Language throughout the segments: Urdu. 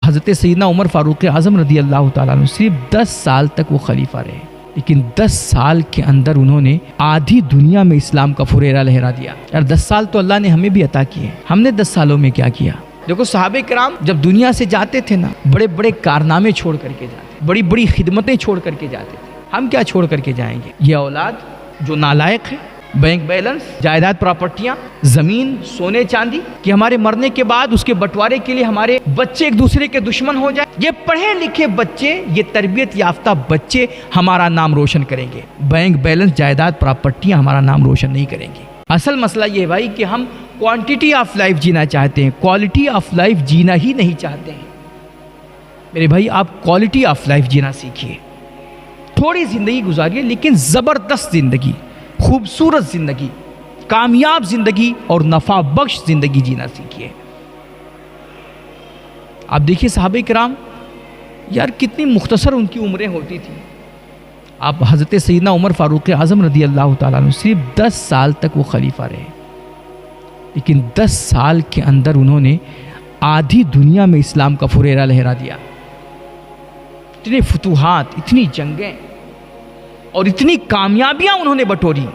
حضرت سیدنا عمر فاروق اعظم رضی اللہ تعالیٰ عنہ صرف 10 سال تک وہ خلیفہ رہے، لیکن 10 سال کے اندر انہوں نے آدھی دنیا میں اسلام کا فریرہ لہرا دیا۔ یار 10 سال تو اللہ نے ہمیں بھی عطا کیے، ہم نے 10 سالوں میں کیا کیا؟ دیکھو صحابہ کرام جب دنیا سے جاتے تھے نا، بڑے بڑے کارنامے چھوڑ کر کے جاتے، بڑی بڑی خدمتیں چھوڑ کر کے جاتے تھے۔ ہم کیا چھوڑ کر کے جائیں گے؟ یہ اولاد جو نالائق ہے، بینک بیلنس، جائیداد پراپرٹیاں، زمین، سونے چاندی، کہ ہمارے مرنے کے بعد اس کے بٹوارے کے لیے ہمارے بچے ایک دوسرے کے دشمن ہو جائیں۔ یہ پڑھے لکھے بچے، یہ تربیت یافتہ بچے ہمارا نام روشن کریں گے، بینک بیلنس، جائیداد پراپرٹیاں ہمارا نام روشن نہیں کریں گے۔ اصل مسئلہ یہ ہے بھائی کہ ہم کوانٹٹی آف لائف جینا چاہتے ہیں، کوالٹی آف لائف جینا ہی نہیں چاہتے ہیں۔ میرے بھائی آپ کوالٹی آف لائف جینا سیکھیے، تھوڑی زندگی گزاریے لیکن زبردست زندگی، خوبصورت زندگی، کامیاب زندگی اور نفع بخش زندگی جینا سیکھیے۔ آپ دیکھیے صحابہ کرام یار کتنی مختصر ان کی عمریں ہوتی تھیں۔ آپ حضرت سیدنا عمر فاروق اعظم رضی اللہ تعالیٰ عنہ صرف 10 سال تک وہ خلیفہ رہے، لیکن 10 سال کے اندر انہوں نے آدھی دنیا میں اسلام کا فریرہ لہرا دیا۔ اتنے فتوحات، اتنی جنگیں اور اتنی کامیابیاں انہوں نے بٹوری۔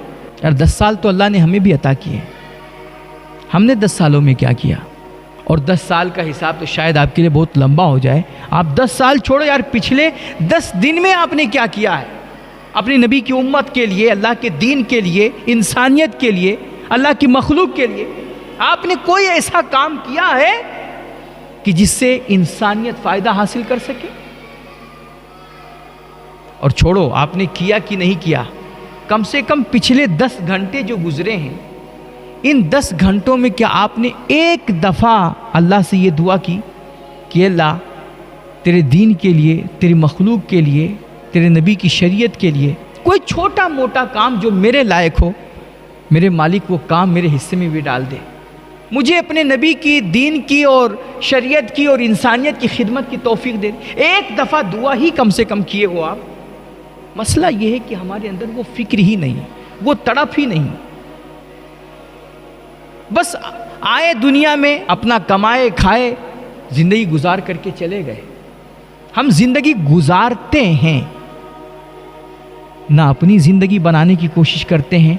یار 10 سال تو اللہ نے ہمیں بھی عطا کیے، ہم نے 10 سالوں میں کیا کیا؟ اور 10 سال کا حساب تو شاید آپ کے لیے بہت لمبا ہو جائے۔ آپ 10 سال چھوڑو یار، پچھلے 10 دن میں آپ نے کیا کیا ہے اپنی نبی کی امت کے لیے، اللہ کے دین کے لیے، انسانیت کے لیے، اللہ کی مخلوق کے لیے؟ آپ نے کوئی ایسا کام کیا ہے کہ جس سے انسانیت فائدہ حاصل کر سکے؟ اور چھوڑو آپ نے کیا کہ نہیں کیا، کم سے کم پچھلے 10 گھنٹے جو گزرے ہیں، ان 10 گھنٹوں میں کیا آپ نے ایک دفعہ اللہ سے یہ دعا کی کہ اللہ تیرے دین کے لیے، تیری مخلوق کے لیے، تیرے نبی کی شریعت کے لیے کوئی چھوٹا موٹا کام جو میرے لائق ہو، میرے مالک وہ کام میرے حصے میں بھی ڈال دے، مجھے اپنے نبی کی، دین کی اور شریعت کی اور انسانیت کی خدمت کی توفیق دے۔ ایک دفعہ دعا ہی کم سے کم کیے ہو آپ۔ مسئلہ یہ ہے کہ ہمارے اندر وہ فکر ہی نہیں، وہ تڑپ ہی نہیں، بس آئے دنیا میں اپنا کمائے کھائے زندگی گزار کر کے چلے گئے۔ ہم زندگی گزارتے ہیں، نہ اپنی زندگی بنانے کی کوشش کرتے ہیں،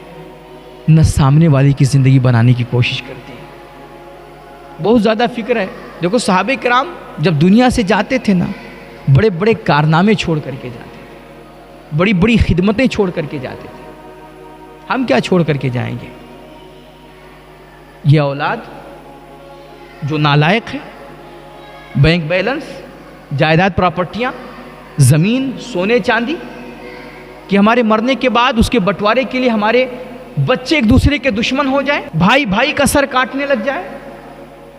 نہ سامنے والے کی زندگی بنانے کی کوشش کرتے ہیں۔ بہت زیادہ فکر ہے۔ دیکھو صحابہ کرام جب دنیا سے جاتے تھے نا، بڑے بڑے کارنامے چھوڑ کر کے جاتے تھے، بڑی بڑی خدمتیں چھوڑ کر کے جاتے تھے۔ ہم کیا چھوڑ کر کے جائیں گے؟ یہ اولاد جو نالائق ہے، بینک بیلنس، جائیداد پراپرٹیاں، زمین، سونے چاندی، کہ ہمارے مرنے کے بعد اس کے بٹوارے کے لیے ہمارے بچے ایک دوسرے کے دشمن ہو جائیں، بھائی بھائی کا سر کاٹنے لگ جائے،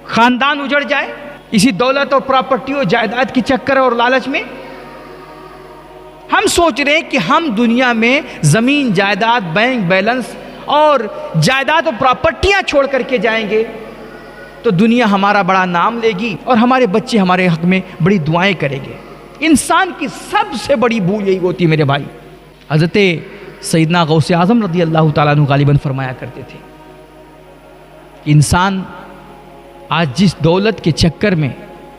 خاندان اجڑ جائے اسی دولت اور پراپرٹی اور جائیداد کے چکر اور لالچ میں۔ ہم سوچ رہے ہیں کہ ہم دنیا میں زمین، جائیداد، بینک بیلنس اور جائیداد اور پراپرٹیاں چھوڑ کر کے جائیں گے تو دنیا ہمارا بڑا نام لے گی اور ہمارے بچے ہمارے حق میں بڑی دعائیں کریں گے۔ انسان کی سب سے بڑی بھول یہی ہوتی ہے میرے بھائی۔ حضرت سیدنا غوث اعظم رضی اللہ تعالیٰ عنہ غالباً فرمایا کرتے تھے کہ انسان آج جس دولت کے چکر میں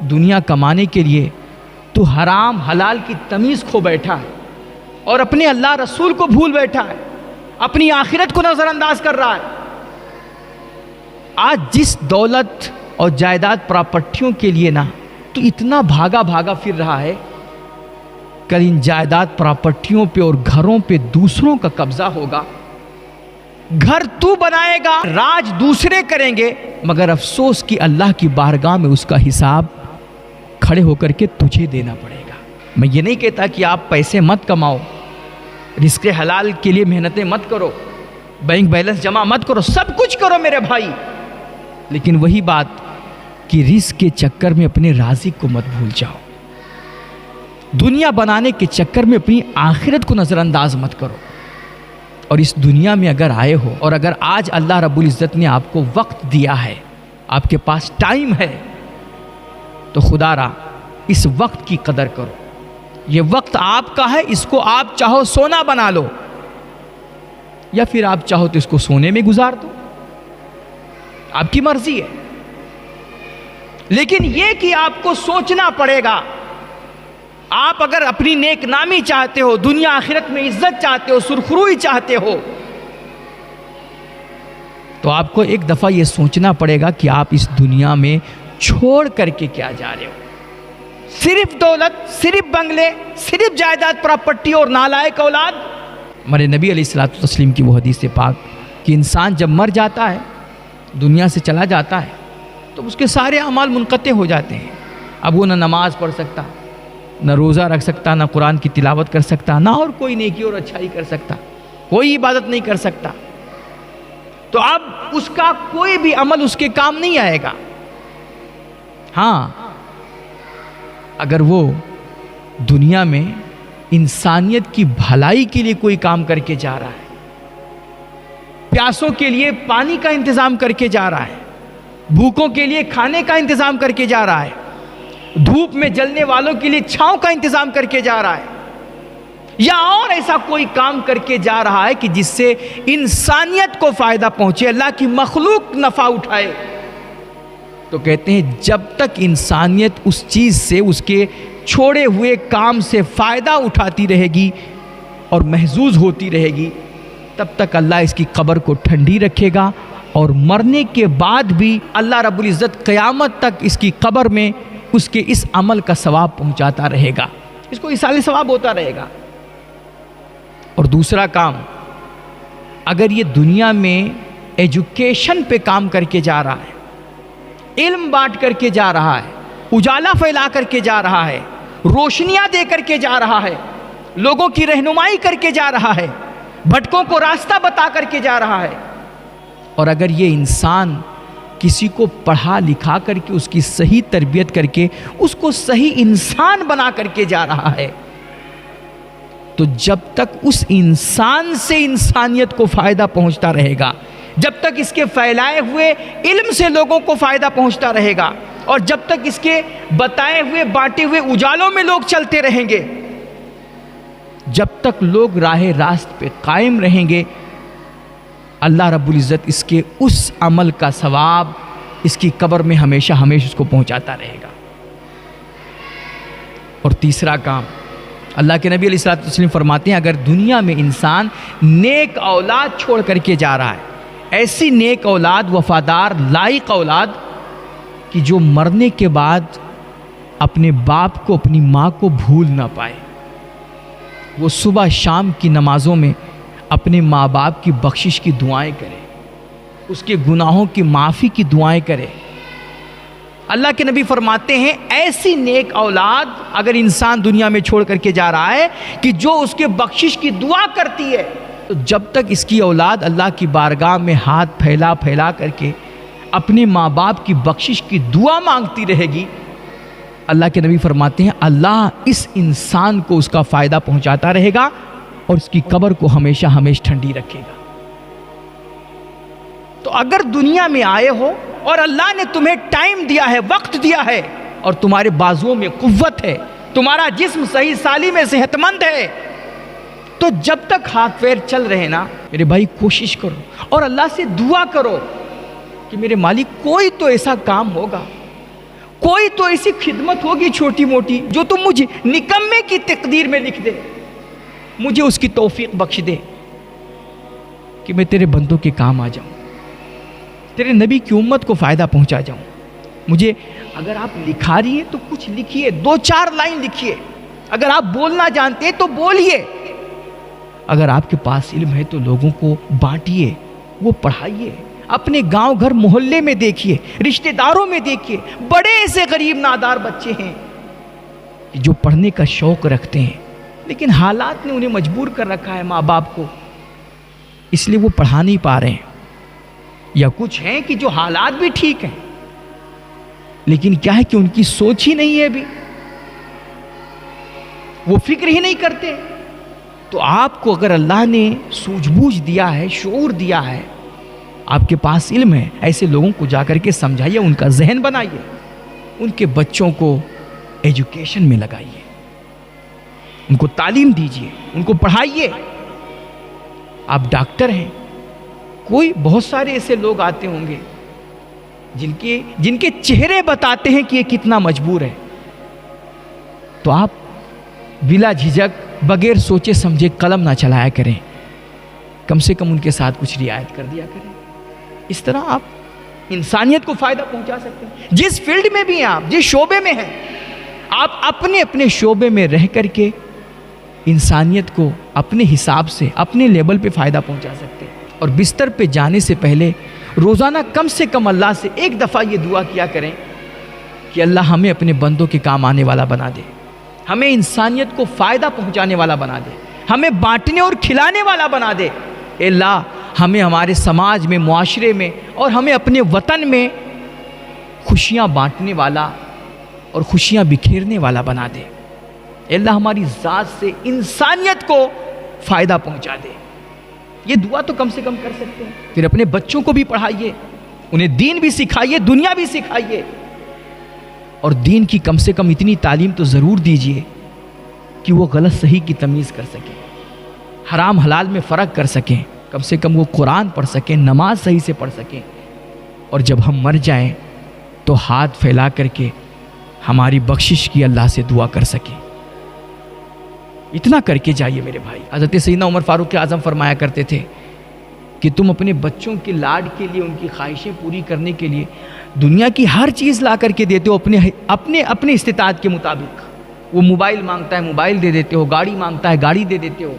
دنیا کمانے کے لیے تو حرام حلال کی تمیز کھو بیٹھا ہے اور اپنے اللہ رسول کو بھول بیٹھا ہے، اپنی آخرت کو نظر انداز کر رہا ہے۔ آج جس دولت اور جائیداد پراپرٹیوں کے لیے نا تو اتنا بھاگا بھاگا پھر رہا ہے، کل ان جائیداد پراپرٹیوں پہ اور گھروں پہ دوسروں کا قبضہ ہوگا۔ گھر تو بنائے گا، راج دوسرے کریں گے، مگر افسوس کہ اللہ کی بارگاہ میں اس کا حساب کھڑے ہو کر کے تجھے دینا پڑے گا۔ میں یہ نہیں کہتا کہ آپ پیسے مت کماؤ، رزق حلال کے لیے محنتیں مت کرو، بینک بیلنس جمع مت کرو، سب کچھ کرو میرے بھائی، لیکن وہی بات کہ رزق کے چکر میں اپنے رازق کو مت بھول جاؤ، دنیا بنانے کے چکر میں اپنی آخرت کو نظر انداز مت کرو۔ اور اس دنیا میں اگر آئے ہو اور اگر آج اللہ رب العزت نے آپ کو وقت دیا ہے، آپ کے پاس ٹائم ہے، تو خدا را اس وقت کی قدر کرو۔ یہ وقت آپ کا ہے، اس کو آپ چاہو سونا بنا لو یا پھر آپ چاہو تو اس کو سونے میں گزار دو، آپ کی مرضی ہے۔ لیکن یہ کہ آپ کو سوچنا پڑے گا، آپ اگر اپنی نیک نامی چاہتے ہو، دنیا آخرت میں عزت چاہتے ہو، سرخروئی چاہتے ہو، تو آپ کو ایک دفعہ یہ سوچنا پڑے گا کہ آپ اس دنیا میں چھوڑ کر کے کیا جا رہے ہو۔ صرف دولت، صرف بنگلے، صرف جائیداد پراپرٹی اور نالائق اولاد؟ ہمارے نبی علیہ الصلوۃ والتسلیم کی وہ حدیث پاک کہ انسان جب مر جاتا ہے، دنیا سے چلا جاتا ہے، تو اس کے سارے اعمال منقطع ہو جاتے ہیں۔ اب وہ نہ نماز پڑھ سکتا، نہ روزہ رکھ سکتا، نہ قرآن کی تلاوت کر سکتا، نہ اور کوئی نیکی اور اچھائی کر سکتا، کوئی عبادت نہیں کر سکتا۔ تو اب اس کا کوئی بھی عمل اس کے کام نہیں آئے گا۔ ہاں، اگر وہ دنیا میں انسانیت کی بھلائی کے لیے کوئی کام کر کے جا رہا ہے، پیاسوں کے لیے پانی کا انتظام کر کے جا رہا ہے، بھوکوں کے لیے کھانے کا انتظام کر کے جا رہا ہے، دھوپ میں جلنے والوں کے لیے چھاؤں کا انتظام کر کے جا رہا ہے، یا اور ایسا کوئی کام کر کے جا رہا ہے کہ جس سے انسانیت کو فائدہ پہنچے، اللہ کی مخلوق نفع اٹھائے، تو کہتے ہیں جب تک انسانیت اس چیز سے، اس کے چھوڑے ہوئے کام سے فائدہ اٹھاتی رہے گی اور محظوظ ہوتی رہے گی، تب تک اللہ اس کی قبر کو ٹھنڈی رکھے گا، اور مرنے کے بعد بھی اللہ رب العزت قیامت تک اس کی قبر میں اس کے اس عمل کا ثواب پہنچاتا رہے گا، اس کو ایصال ثواب ہوتا رہے گا۔ اور دوسرا کام، اگر یہ دنیا میں ایجوکیشن پہ کام کر کے جا رہا ہے، علم بانٹ کر کے جا رہا ہے، اجالا پھیلا کر کے جا رہا ہے، روشنیاں دے کر کے جا رہا ہے، لوگوں کی رہنمائی کر کے جا رہا ہے، بھٹکوں کو راستہ بتا کر کے جا رہا ہے، اور اگر یہ انسان کسی کو پڑھا لکھا کر کے اس کی صحیح تربیت کر کے اس کو صحیح انسان بنا کر کے جا رہا ہے، تو جب تک اس انسان سے انسانیت کو فائدہ پہنچتا رہے گا، جب تک اس کے پھیلائے ہوئے علم سے لوگوں کو فائدہ پہنچتا رہے گا، اور جب تک اس کے بتائے ہوئے بانٹے ہوئے اجالوں میں لوگ چلتے رہیں گے، جب تک لوگ راہ راست پہ قائم رہیں گے، اللہ رب العزت اس کے اس عمل کا ثواب اس کی قبر میں ہمیشہ اس کو پہنچاتا رہے گا۔ اور تیسرا کام، اللہ کے نبی علیہ الصلوۃ والسلام فرماتے ہیں اگر دنیا میں انسان نیک اولاد چھوڑ کر کے جا رہا ہے، ایسی نیک اولاد، وفادار، لائق اولاد کہ جو مرنے کے بعد اپنے باپ کو، اپنی ماں کو بھول نہ پائے، وہ صبح شام کی نمازوں میں اپنے ماں باپ کی بخشش کی دعائیں کرے، اس کے گناہوں کی معافی کی دعائیں کرے۔ اللہ کے نبی فرماتے ہیں ایسی نیک اولاد اگر انسان دنیا میں چھوڑ کر کے جا رہا ہے کہ جو اس کے بخشش کی دعا کرتی ہے، تو جب تک اس کی اولاد اللہ کی بارگاہ میں ہاتھ پھیلا پھیلا کر کے اپنے ماں باپ کی بخشش کی دعا مانگتی رہے گی، اللہ کے نبی فرماتے ہیں اللہ اس انسان کو اس کا فائدہ پہنچاتا رہے گا اور اس کی قبر کو ہمیشہ ٹھنڈی رکھے گا۔ تو اگر دنیا میں آئے ہو اور اللہ نے تمہیں ٹائم دیا ہے، وقت دیا ہے، اور تمہارے بازوؤں میں قوت ہے، تمہارا جسم صحیح سالم صحت مند ہے، تو جب تک ہاتھ پیر چل رہے نا میرے بھائی، کوشش کرو اور اللہ سے دعا کرو کہ میرے مالک کوئی تو ایسا کام ہوگا، کوئی تو ایسی خدمت ہوگی چھوٹی موٹی جو تم مجھے نکمے کی تقدیر میں لکھ دے، مجھے اس کی توفیق بخش دے کہ میں تیرے بندوں کے کام آ جاؤں، تیرے نبی کی امت کو فائدہ پہنچا جاؤں۔ مجھے اگر آپ لکھا رہی ہیں تو کچھ لکھیے، 2-4 لائن لکھیے، اگر آپ بولنا جانتے ہیں تو بولیے، اگر آپ کے پاس علم ہے تو لوگوں کو بانٹیے، وہ پڑھائیے، اپنے گاؤں گھر محلے میں دیکھیے، رشتہ داروں میں دیکھیے، بڑے ایسے غریب نادار بچے ہیں جو پڑھنے کا شوق رکھتے ہیں لیکن حالات نے انہیں مجبور کر رکھا ہے، ماں باپ کو، اس لیے وہ پڑھا نہیں پا رہے ہیں، یا کچھ ہیں کہ جو حالات بھی ٹھیک ہیں لیکن کیا ہے کہ ان کی سوچ ہی نہیں ہے، ابھی وہ فکر ہی نہیں کرتے۔ تو آپ کو اگر اللہ نے سوجھ بوجھ دیا ہے، شعور دیا ہے، آپ کے پاس علم ہے، ایسے لوگوں کو جا کر کے سمجھائیے، ان کا ذہن بنائیے، ان کے بچوں کو ایجوکیشن میں لگائیے، ان کو تعلیم دیجیے، ان کو پڑھائیے۔ آپ ڈاکٹر ہیں، کوئی بہت سارے ایسے لوگ آتے ہوں گے جن کے چہرے بتاتے ہیں کہ یہ کتنا مجبور ہے، تو آپ بلا جھجک بغیر سوچے سمجھے قلم نہ چلایا کریں، کم سے کم ان کے ساتھ کچھ رعایت کر دیا کریں۔ اس طرح آپ انسانیت کو فائدہ پہنچا سکتے ہیں۔ جس فیلڈ میں بھی ہیں آپ، جس شعبے میں ہیں، آپ اپنے اپنے شعبے میں رہ کر کے انسانیت کو اپنے حساب سے اپنے لیول پہ فائدہ پہنچا سکتے ہیں۔ اور بستر پہ جانے سے پہلے روزانہ کم سے کم اللہ سے ایک دفعہ یہ دعا کیا کریں کہ اللہ ہمیں اپنے بندوں کے کام آنے والا بنا دے، ہمیں انسانیت کو فائدہ پہنچانے والا بنا دے، ہمیں بانٹنے اور کھلانے والا بنا دے۔ اے اللہ ہمیں ہمارے سماج میں، معاشرے میں اور ہمیں اپنے وطن میں خوشیاں بانٹنے والا اور خوشیاں بکھیرنے والا بنا دے۔ اے اللہ ہماری ذات سے انسانیت کو فائدہ پہنچا دے۔ یہ دعا تو کم سے کم کر سکتے ہیں۔ پھر اپنے بچوں کو بھی پڑھائیے، انہیں دین بھی سکھائیے، دنیا بھی سکھائیے، اور دین کی کم سے کم اتنی تعلیم تو ضرور دیجیے کہ وہ غلط صحیح کی تمیز کر سکیں، حرام حلال میں فرق کر سکیں، کم سے کم وہ قرآن پڑھ سکیں، نماز صحیح سے پڑھ سکیں، اور جب ہم مر جائیں تو ہاتھ پھیلا کر کے ہماری بخشش کی اللہ سے دعا کر سکیں۔ اتنا کر کے جائیے میرے بھائی۔ حضرت سیدنا عمر فاروق اعظم فرمایا کرتے تھے کہ تم اپنے بچوں کے لاڈ کے لیے، ان کی خواہشیں پوری کرنے کے لیے دنیا کی ہر چیز لا کر کے دیتے ہو اپنے استطاعت کے مطابق۔ وہ موبائل مانگتا ہے موبائل دے دیتے ہو، گاڑی مانگتا ہے گاڑی دے دیتے ہو،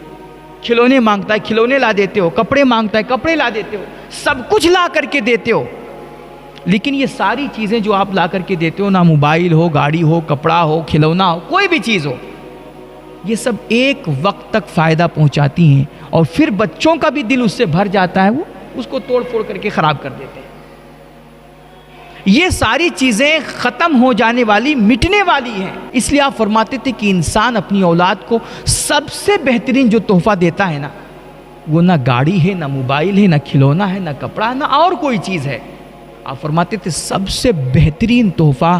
کھلونے مانگتا ہے کھلونے لا دیتے ہو، کپڑے مانگتا ہے کپڑے لا دیتے ہو، سب کچھ لا کر کے دیتے ہو۔ لیکن یہ ساری چیزیں جو آپ لا کر کے دیتے ہو، نہ موبائل ہو، گاڑی ہو، کپڑا ہو، کھلونا ہو، کوئی بھی چیز ہو، یہ سب ایک وقت تک فائدہ پہنچاتی ہیں، اور پھر بچوں کا بھی دل اس سے بھر جاتا ہے، وہ اس کو توڑ پھوڑ کر کے خراب کر دیتے ہیں۔ یہ ساری چیزیں ختم ہو جانے والی، مٹنے والی ہیں۔ اس لیے آپ فرماتے تھے کہ انسان اپنی اولاد کو سب سے بہترین جو تحفہ دیتا ہے نا، وہ نہ گاڑی ہے، نہ موبائل ہے، نہ کھلونا ہے، نہ کپڑا، نہ اور کوئی چیز ہے۔ آپ فرماتے تھے سب سے بہترین تحفہ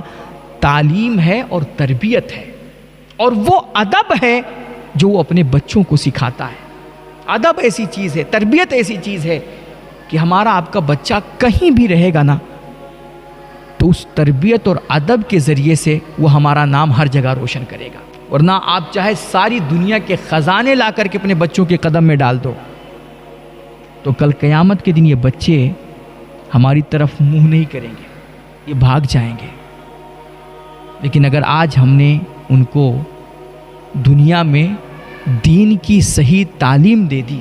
تعلیم ہے اور تربیت ہے، اور وہ ادب ہے جو وہ اپنے بچوں کو سکھاتا ہے۔ ادب ایسی چیز ہے، تربیت ایسی چیز ہے کہ ہمارا آپ کا بچہ کہیں بھی رہے گا نا، تو اس تربیت اور ادب کے ذریعے سے وہ ہمارا نام ہر جگہ روشن کرے گا۔ ورنہ آپ چاہے ساری دنیا کے خزانے لا کر کے اپنے بچوں کے قدم میں ڈال دو، تو کل قیامت کے دن یہ بچے ہماری طرف منہ نہیں کریں گے، یہ بھاگ جائیں گے۔ لیکن اگر آج ہم نے ان کو دنیا میں دین کی صحیح تعلیم دے دی،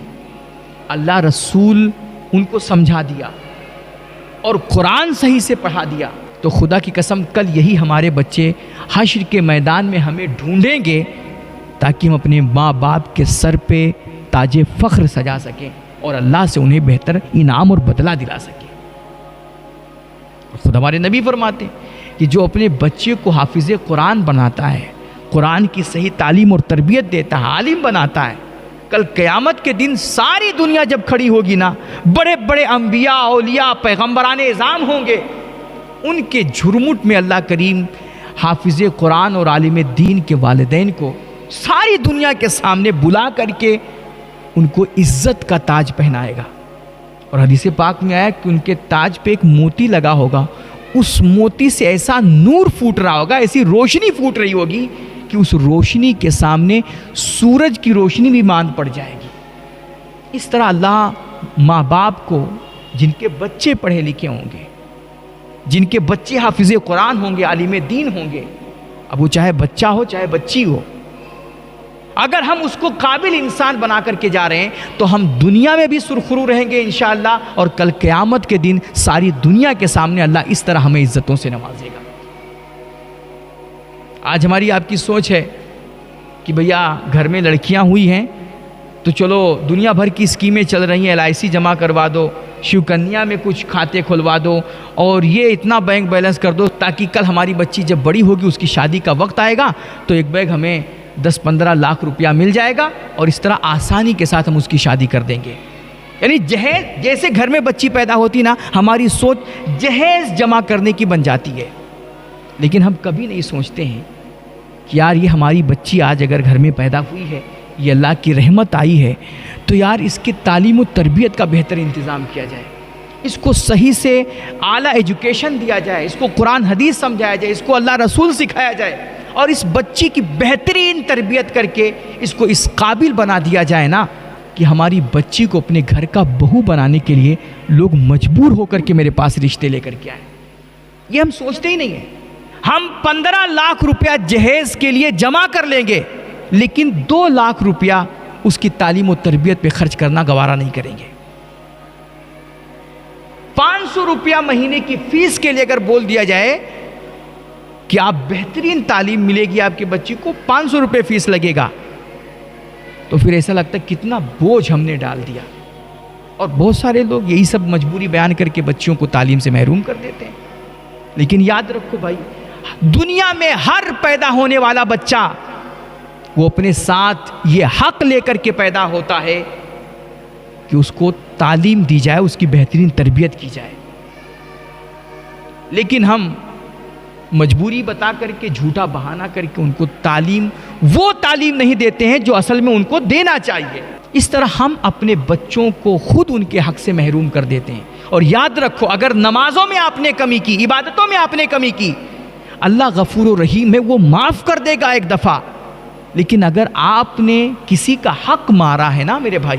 اللہ رسول ان کو سمجھا دیا اور قرآن صحیح سے پڑھا دیا، تو خدا کی قسم کل یہی ہمارے بچے حشر کے میدان میں ہمیں ڈھونڈیں گے، تاکہ ہم اپنے ماں باپ کے سر پہ تاج فخر سجا سکیں اور اللہ سے انہیں بہتر انعام اور بدلہ دلا سکیں۔ خود ہمارے نبی فرماتے ہیں کہ جو اپنے بچے کو حافظ قرآن بناتا ہے، قرآن کی صحیح تعلیم اور تربیت دیتا ہے، عالم بناتا ہے، کل قیامت کے دن ساری دنیا جب کھڑی ہوگی نا، بڑے بڑے انبیاء، اولیاء، پیغمبران اعظام ہوں گے، ان کے جھرمٹ میں اللہ کریم حافظ قرآن اور عالم دین کے والدین کو ساری دنیا کے سامنے بلا کر کے ان کو عزت کا تاج پہنائے گا۔ اور حدیث پاک میں آیا کہ ان کے تاج پہ ایک موتی لگا ہوگا، اس موتی سے ایسا نور پھوٹ رہا ہوگا، ایسی روشنی پھوٹ رہی ہوگی کہ اس روشنی کے سامنے سورج کی روشنی بھی ماند پڑ جائے گی۔ اس طرح اللہ ماں باپ کو جن کے بچے پڑھے لکھے ہوں گے، جن کے بچے حافظ قرآن ہوں گے، عالم دین ہوں گے، اب وہ چاہے بچہ ہو چاہے بچی ہو، اگر ہم اس کو قابل انسان بنا کر کے جا رہے ہیں تو ہم دنیا میں بھی سرخرو رہیں گے انشاءاللہ، اور کل قیامت کے دن ساری دنیا کے سامنے اللہ اس طرح ہمیں عزتوں سے نوازے گا۔ آج ہماری آپ کی سوچ ہے کہ بھیا گھر میں لڑکیاں ہوئی ہیں تو چلو دنیا بھر کی اسکیمیں چل رہی ہیں، LIC جمع کروا دو، شیو کنیا میں کچھ کھاتے کھلوا دو، اور یہ اتنا بینک بیلنس کر دو تاکہ کل ہماری بچی جب بڑی ہوگی، اس کی شادی کا وقت آئے گا تو ایک بیگ ہمیں 10-15 لاکھ روپیہ مل جائے گا، اور اس طرح آسانی کے ساتھ ہم اس کی شادی کر دیں گے۔ یعنی جہیز، جیسے گھر میں بچی پیدا ہوتی نا، ہماری سوچ جہیز جمع کرنے کی بن جاتی ہے۔ لیکن ہم کبھی نہیں سوچتے ہیں کہ یار یہ ہماری بچی آج اگر گھر میں پیدا ہوئی ہے، یہ اللہ کی رحمت آئی ہے، تو یار اس کی تعلیم و تربیت کا بہتر انتظام کیا جائے، اس کو صحیح سے اعلیٰ ایجوکیشن دیا جائے، اس کو قرآن حدیث سمجھایا جائے، اس کو اللہ رسول سکھایا جائے، اور اس بچی کی بہترین تربیت کر کے اس کو اس قابل بنا دیا جائے نا کہ ہماری بچی کو اپنے گھر کا بہو بنانے کے لیے لوگ مجبور ہو کر کے میرے پاس رشتے لے کر کے آئے۔ یہ ہم سوچتے ہی نہیں ہیں۔ ہم 15 لاکھ روپیہ جہیز کے لیے جمع کر لیں گے، لیکن 2 لاکھ روپیہ اس کی تعلیم و تربیت پہ خرچ کرنا گوارا نہیں کریں گے۔ 500 روپیہ مہینے کی فیس کے لیے اگر بول دیا جائے کہ آپ بہترین تعلیم ملے گی آپ کے بچی کو، 500 روپے فیس لگے گا، تو پھر ایسا لگتا ہے کتنا بوجھ ہم نے ڈال دیا۔ اور بہت سارے لوگ یہی سب مجبوری بیان کر کے بچیوں کو تعلیم سے محروم کر دیتے ہیں۔ لیکن یاد رکھو بھائی، دنیا میں ہر پیدا ہونے والا بچہ وہ اپنے ساتھ یہ حق لے کر کے پیدا ہوتا ہے کہ اس کو تعلیم دی جائے، اس کی بہترین تربیت کی جائے۔ لیکن ہم مجبوری بتا کر کے، جھوٹا بہانہ کر کے ان کو وہ تعلیم نہیں دیتے ہیں جو اصل میں ان کو دینا چاہیے۔ اس طرح ہم اپنے بچوں کو خود ان کے حق سے محروم کر دیتے ہیں۔ اور یاد رکھو، اگر نمازوں میں آپ نے کمی کی، عبادتوں میں آپ نے کمی کی، اللہ غفور و رحیم ہے، وہ معاف کر دے گا ایک دفعہ۔ لیکن اگر آپ نے کسی کا حق مارا ہے نا میرے بھائی،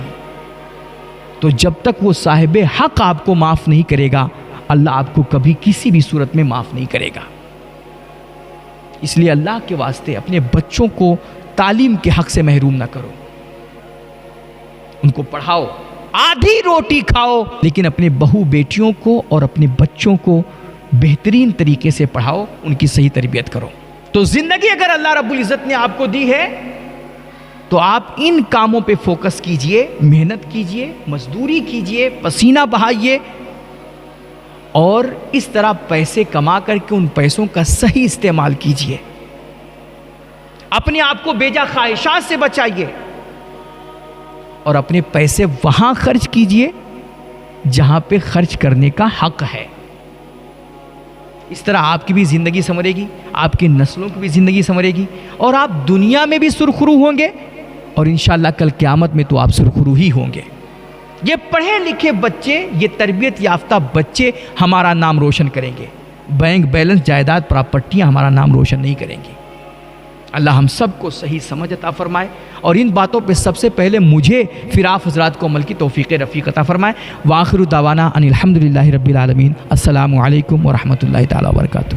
تو جب تک وہ صاحب حق آپ کو معاف نہیں کرے گا، اللہ آپ کو کبھی کسی بھی صورت میں معاف نہیں کرے گا۔ اس لیے اللہ کے واسطے اپنے بچوں کو تعلیم کے حق سے محروم نہ کرو، ان کو پڑھاؤ، آدھی روٹی کھاؤ، لیکن اپنے بہو بیٹیوں کو اور اپنے بچوں کو بہترین طریقے سے پڑھاؤ، ان کی صحیح تربیت کرو۔ تو زندگی اگر اللہ رب العزت نے آپ کو دی ہے تو آپ ان کاموں پہ فوکس کیجئے، محنت کیجئے، مزدوری کیجئے، پسینہ بہائیے، اور اس طرح پیسے کما کر کے ان پیسوں کا صحیح استعمال کیجئے۔ اپنے آپ کو بیجا خواہشات سے بچائیے اور اپنے پیسے وہاں خرچ کیجئے جہاں پہ خرچ کرنے کا حق ہے۔ اس طرح آپ کی بھی زندگی سنورے گی، آپ کی نسلوں کی بھی زندگی سنورے گی، اور آپ دنیا میں بھی سرخرو ہوں گے، اور انشاءاللہ کل قیامت میں تو آپ سرخرو ہی ہوں گے۔ یہ پڑھے لکھے بچے، یہ تربیت یافتہ بچے ہمارا نام روشن کریں گے، بینک بیلنس، جائیداد، پراپرٹیاں ہمارا نام روشن نہیں کریں گی۔ اللہ ہم سب کو صحیح سمجھ عطا فرمائے، اور ان باتوں پہ سب سے پہلے مجھے پھر آپ حضرات کو عمل کی توفیق رفیق عطا فرمائے۔ وآخر دعوانا ان الحمدللہ رب العالمین۔ السلام علیکم ورحمۃ اللہ تعالی وبرکاتہ۔